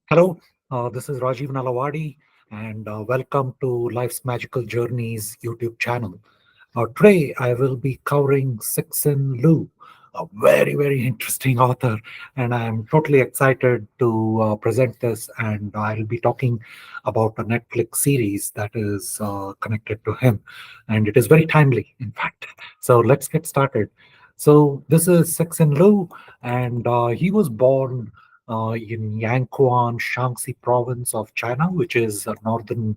Hello, this is Rajiv Nalawadi, and welcome to Life's Magical Journeys YouTube channel. Today, I will be covering Cixin Liu, a very interesting author, and I'm totally excited to present this. And I'll be talking about a Netflix series that is connected to him, and it is very timely, in fact. So let's get started. So this is Cixin Liu, and he was born in Yangquan, Shaanxi province of China, which is a northern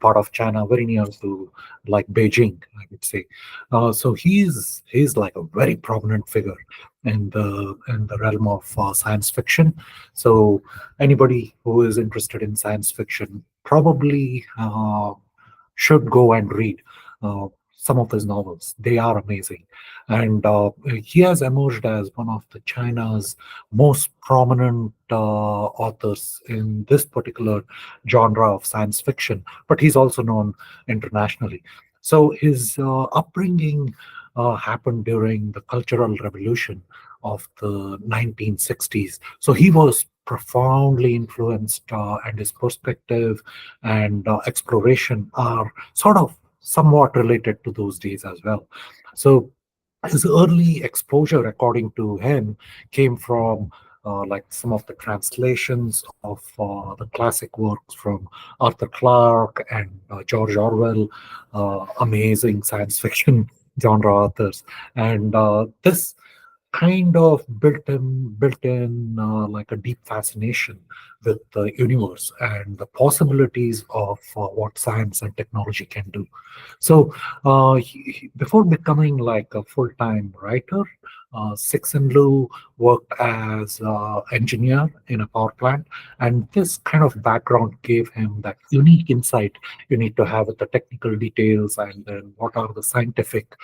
part of China, very near to like Beijing, I would say. So he's like a very prominent figure in the realm of science fiction. So anybody who is interested in science fiction probably should go and read some of his novels. They are amazing, and he has emerged as one of the China's most prominent authors in this particular genre of science fiction. But he's also known internationally. So his upbringing happened during the Cultural Revolution of the 1960s. So he was profoundly influenced, and his perspective and exploration are sort of somewhat related to those days as well. So his early exposure, according to him, came from like some of the translations of the classic works from Arthur Clarke and George Orwell, amazing science fiction genre authors, and this kind of built in like a deep fascination with the universe and the possibilities of what science and technology can do. So before becoming like a full-time writer, Cixin Liu worked as engineer in a power plant, and this kind of background gave him that unique insight you need to have with the technical details, and then what are the scientific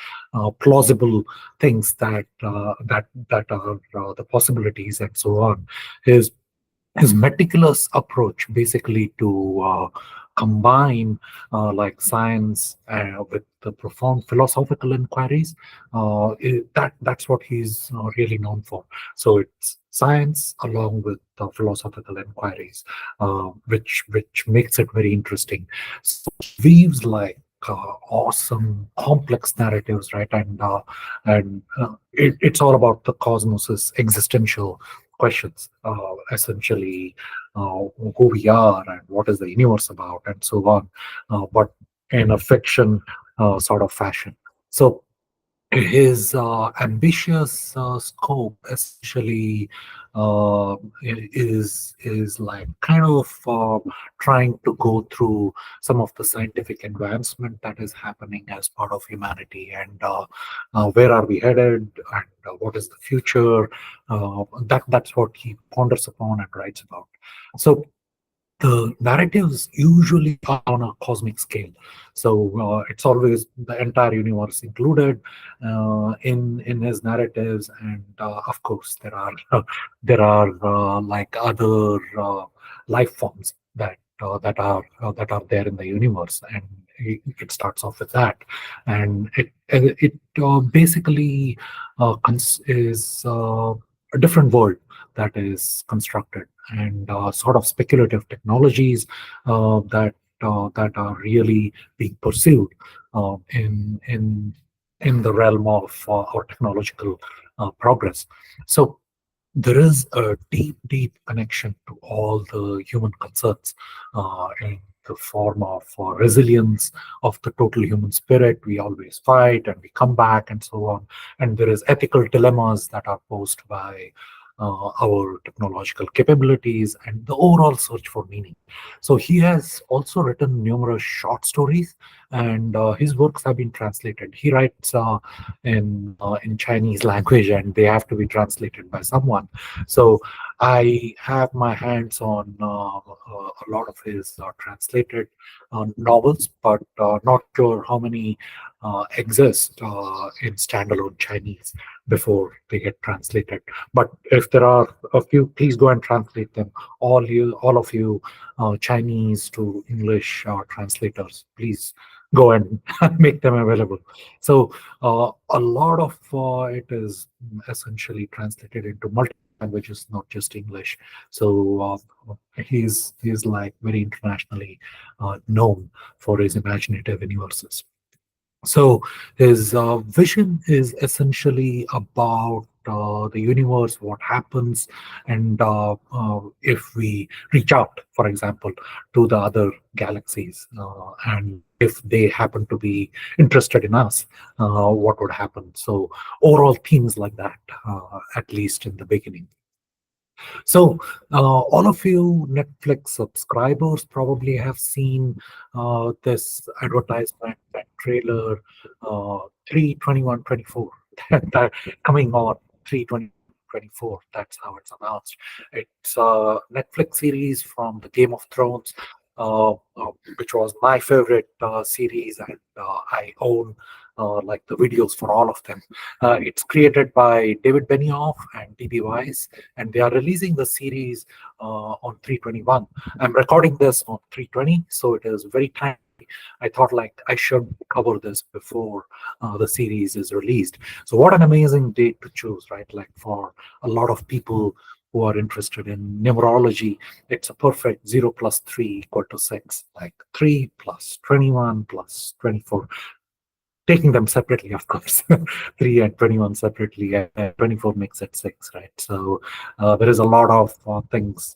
plausible things that are the possibilities and so on. His his meticulous approach basically to combine like science with the profound philosophical inquiries, that's what he's really known for. So it's science along with philosophical inquiries, which makes it very interesting. So he weaves like awesome complex narratives, right? And it's all about the cosmos's existential questions, essentially, who we are and what is the universe about, and so on, but in a fiction sort of fashion. So his ambitious scope essentially is like kind of trying to go through some of the scientific advancement that is happening as part of humanity, and where are we headed, and what is the future. That's what he ponders upon and writes about. So the narratives usually are on a cosmic scale, so it's always the entire universe included in his narratives, and of course there are like other life forms that are there in the universe, and it starts off with that, and it basically is a different world that is constructed, and sort of speculative technologies that are really being pursued in the realm of our technological progress. So there is a deep connection to all the human concerns in the form of resilience of the total human spirit. We always fight and we come back and so on. And there is ethical dilemmas that are posed by our technological capabilities and the overall search for meaning. So he has also written numerous short stories, and his works have been translated. He writes in Chinese language, and they have to be translated by someone. So I have my hands on a lot of his translated novels, but not sure how many exist in standalone Chinese before they get translated. But if there are a few, please go and translate them. All of you, Chinese to English translators, please go and make them available. So a lot of it is essentially translated into multiple languages, not just English. So he's like very internationally known for his imaginative universes. So his vision is essentially about the universe, what happens, and if we reach out, for example, to the other galaxies, and if they happen to be interested in us, what would happen? So overall themes like that, at least in the beginning. So, all of you Netflix subscribers probably have seen this advertisement, that trailer, 3/21/24, that coming on 3/21/24. That's how it's announced. It's a Netflix series from the Game of Thrones, which was my favorite series, and I own like the videos for all of them. It's created by David Benioff and DB Weiss, and they are releasing the series on 3/21. I'm recording this on 3/20, so it is very timely. I thought like I should cover this before the series is released. So what an amazing date to choose, right? Like for a lot of people who are interested in numerology, it's a perfect 0 plus 3 equal to 6, like 3 plus 21 plus 24, taking them separately, of course. 3 and 21 separately, and 24 makes it 6, right? So there is a lot of things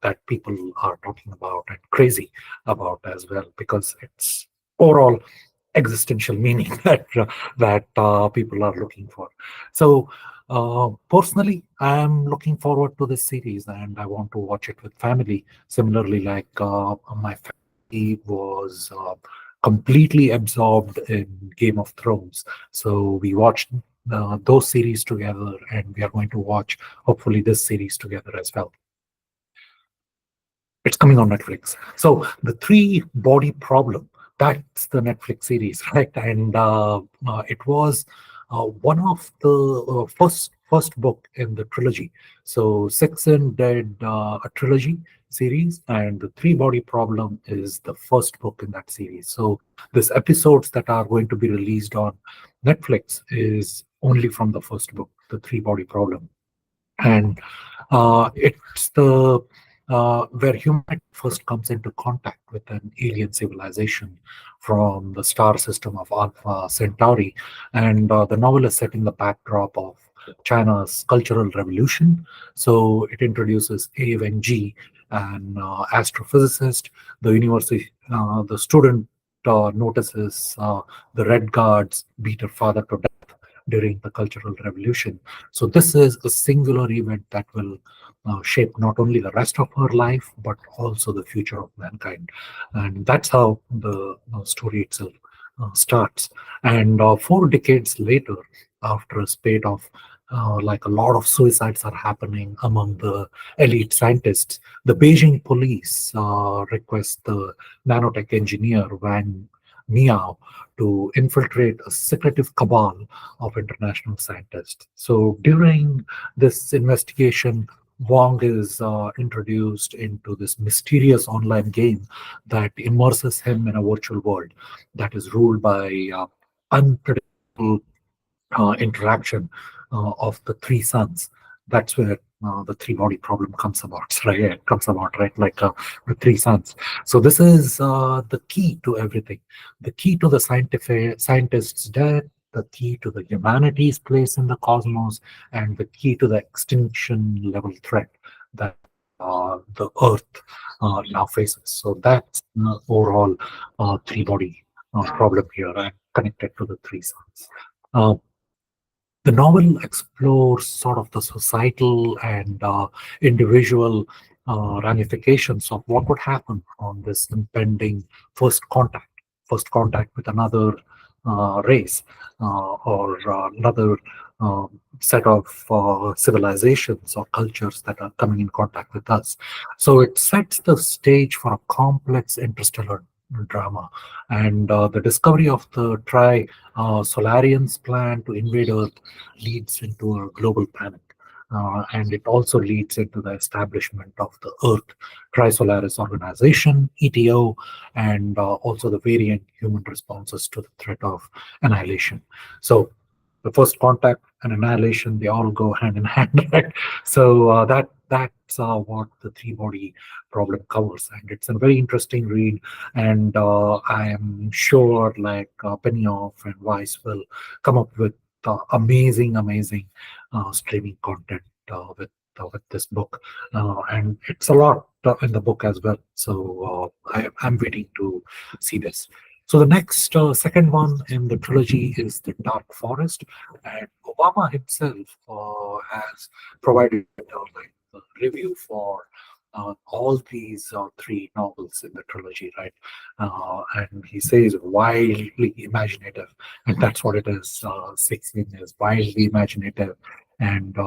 that people are talking about and crazy about as well, because it's overall existential meaning that people are looking for. So personally, I'm looking forward to this series, and I want to watch it with family. Similarly, like my family was completely absorbed in Game of Thrones, so we watched those series together, and we are going to watch hopefully this series together as well. It's coming on Netflix. So the three body problem, that's the Netflix series, right? And it was one of the first book in the trilogy. So Cixin did a trilogy series, and the three body problem is the first book in that series. So these episodes that are going to be released on Netflix is only from the first book, the three body problem. And it's the where humanity first comes into contact with an alien civilization from the star system of Alpha Centauri, and the novel is set in the backdrop of China's Cultural Revolution. So it introduces A Wen Ji, an astrophysicist. The student notices the Red Guards beat her father to death during the Cultural Revolution. So this is a singular event that will shape not only the rest of her life but also the future of mankind, and that's how the story itself starts. And 4 decades later, after a spate of like a lot of suicides are happening among the elite scientists, the Beijing police request the nanotech engineer Wang Miao to infiltrate a secretive cabal of international scientists. So during this investigation, Wong is introduced into this mysterious online game that immerses him in a virtual world that is ruled by unpredictable interaction of the three suns. That's where the three body problem comes about, right? It comes about, right? Like the three suns. So this is the key to everything. The key to the scientist's death, the key to the humanity's place in the cosmos, and the key to the extinction level threat that the Earth now faces. So that's the overall three body problem here, and connected to the three suns. Uh, the novel explores sort of the societal and individual ramifications of what would happen on this impending first contact with another race or another set of civilizations or cultures that are coming in contact with us. So it sets the stage for a complex interstellar drama, and the discovery of the Solarians' plan to invade Earth leads into a global panic. And it also leads into the establishment of the Earth Trisolaris Organization, ETO, and also the variant human responses to the threat of annihilation. So, the first contact and annihilation, they all go hand in hand, right? So that's what the three body problem covers, and it's a very interesting read. And I am sure, like Benioff and Weiss will come up with amazing streaming content with this book, and it's a lot in the book as well. So I'm waiting to see this. So the next second one in the trilogy is The Dark Forest, and Obama himself has provided like a review for all these three novels in the trilogy, right? And he says wildly imaginative, and that's what it is. Cixin is wildly imaginative and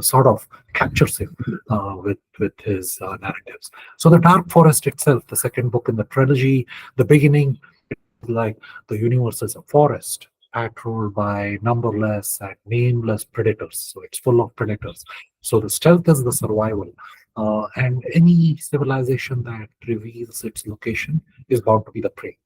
sort of captures him with his narratives. So the Dark Forest itself, the second book in the trilogy, the beginning, it is like the universe is a forest patrolled by numberless and nameless predators. So it's full of predators. So the stealth is the survival. And any civilization that reveals its location is bound to be the prey.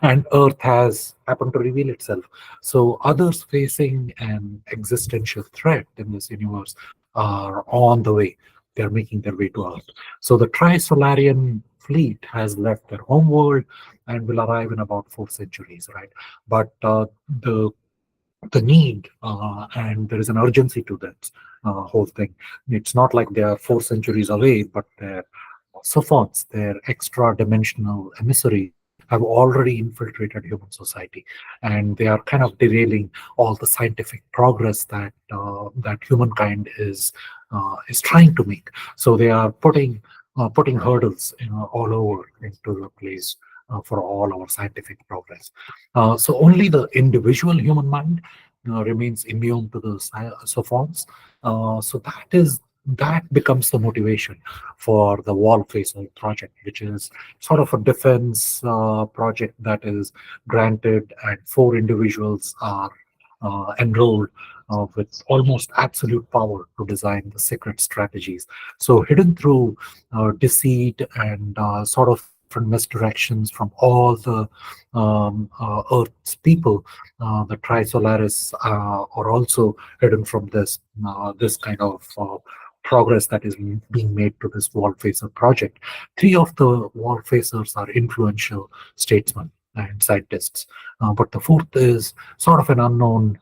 And Earth has happened to reveal itself. So others facing an existential threat in this universe are on the way. They're making their way to Earth. So the Trisolarian fleet has left their homeworld and will arrive in about 4 centuries, right? But the the need and there is an urgency to that whole thing. It's not like they are 4 centuries away, but their Sophons, their extra dimensional emissaries, have already infiltrated human society, and they are kind of derailing all the scientific progress that humankind is trying to make. So they are putting hurdles, all over into the place for all our scientific progress. So only the individual human mind remains immune to the Sophons. So that becomes the motivation for the Wall Facer project, which is sort of a defense project that is granted, and 4 individuals are enrolled with almost absolute power to design the secret strategies. So hidden through deceit and sort of different misdirections from all the Earth's people, the Trisolaris are also hidden from this kind of progress that is being made to this wall facer project. Three of the wall facers are influential statesmen and scientists, but the fourth is sort of an unknown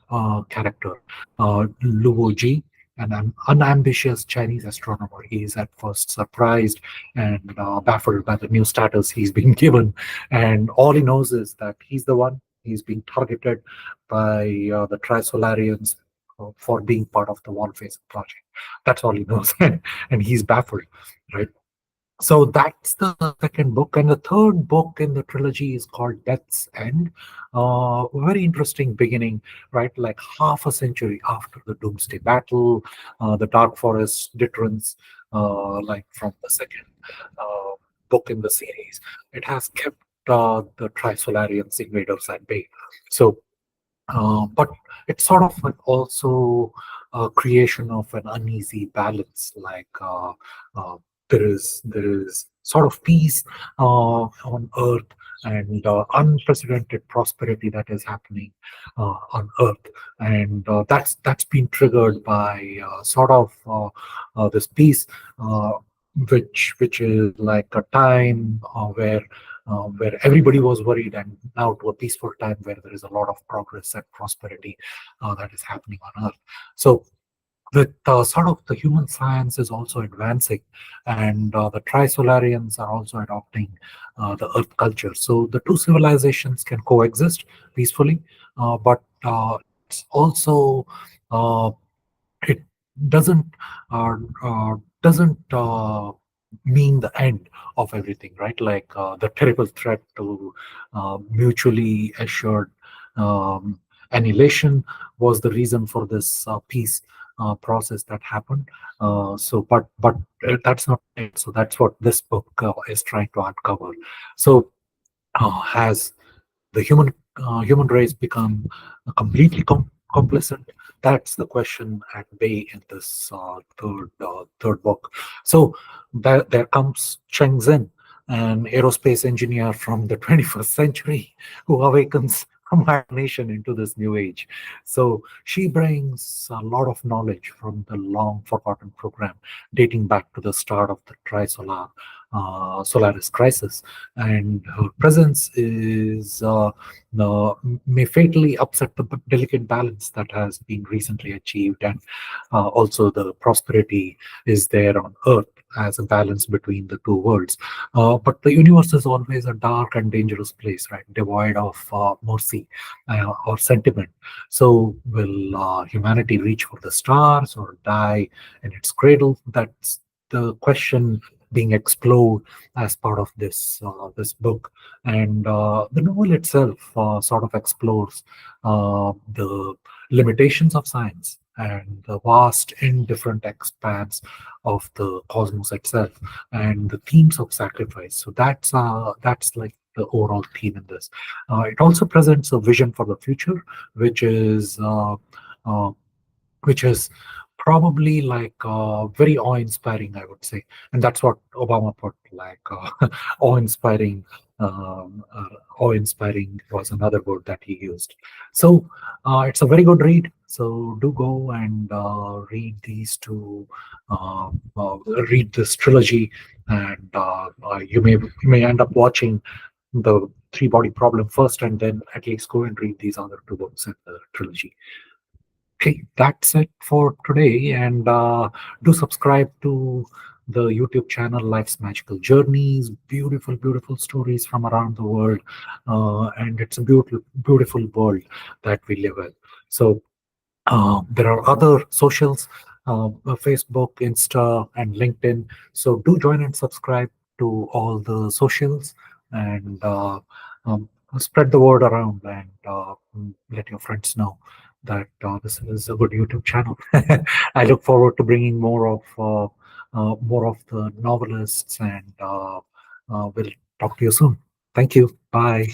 character, Luo Ji, an unambitious Chinese astronomer. He is at first surprised and baffled by the new status he's been given, and all he knows is that he's the one. He's being targeted by the Trisolarians for being part of the Wall Face project. That's all he knows, and he's baffled, right? So that's the second book, and the third book in the trilogy is called Death's End. Very interesting beginning, right? Like half a century after the Doomsday Battle, the Dark Forest deterrence, like from the second uh, book in the series, it has kept the Trisolarians invaders at bay. So but it's sort of like also a creation of an uneasy balance. Like uh, there is sort of peace on Earth and unprecedented prosperity that is happening on Earth, and that's been triggered by sort of this peace, uh, which is like a time where everybody was worried, and now to a peaceful time where there is a lot of progress and prosperity that is happening on Earth. So with sort of the human science is also advancing, and the Trisolarians are also adopting the Earth culture. So the two civilizations can coexist peacefully, but it's also uh, it doesn't uh, doesn't mean the end of everything, right? Like the terrible threat to mutually assured um, annihilation was the reason for this peace process that happened. But that's not it. So that's what this book is trying to uncover. So has the human race become completely complicit? That's the question at bay in this third book. So there comes Cheng Zhen, an aerospace engineer from the 21st century, who awakens imagination into this new age. So she brings a lot of knowledge from the long forgotten program dating back to the start of the trisolar Solaris crisis, and her presence is may fatally upset the delicate balance that has been recently achieved, and also the prosperity is there on Earth as a balance between the two worlds. But the universe is always a dark and dangerous place, right? Devoid of mercy or sentiment. So, will humanity reach for the stars or die in its cradle? That's the question being explored as part of this book, and the novel itself sort of explores the limitations of science and the vast indifferent expanse of the cosmos itself, and the themes of sacrifice. So that's like the overall theme in this. It also presents a vision for the future, which is uh, which is probably like very awe-inspiring, I would say, and that's what Obama put, like awe-inspiring. Awe-inspiring was another word that he used. So it's a very good read. So do go and read these two, read this trilogy, and you may end up watching the Three Body Problem first, and then at least go and read these other two books in the trilogy. Okay, that's it for today. And do subscribe to the YouTube channel Life's Magical Journeys. Beautiful, beautiful stories from around the world. And it's a beautiful, beautiful world that we live in. So there are other socials, Facebook, Insta, and LinkedIn. So do join and subscribe to all the socials, and um, spread the word around, and let your friends know that this is a good YouTube channel. I look forward to bringing more of the novelists, and we'll talk to you soon. Thank you. Bye.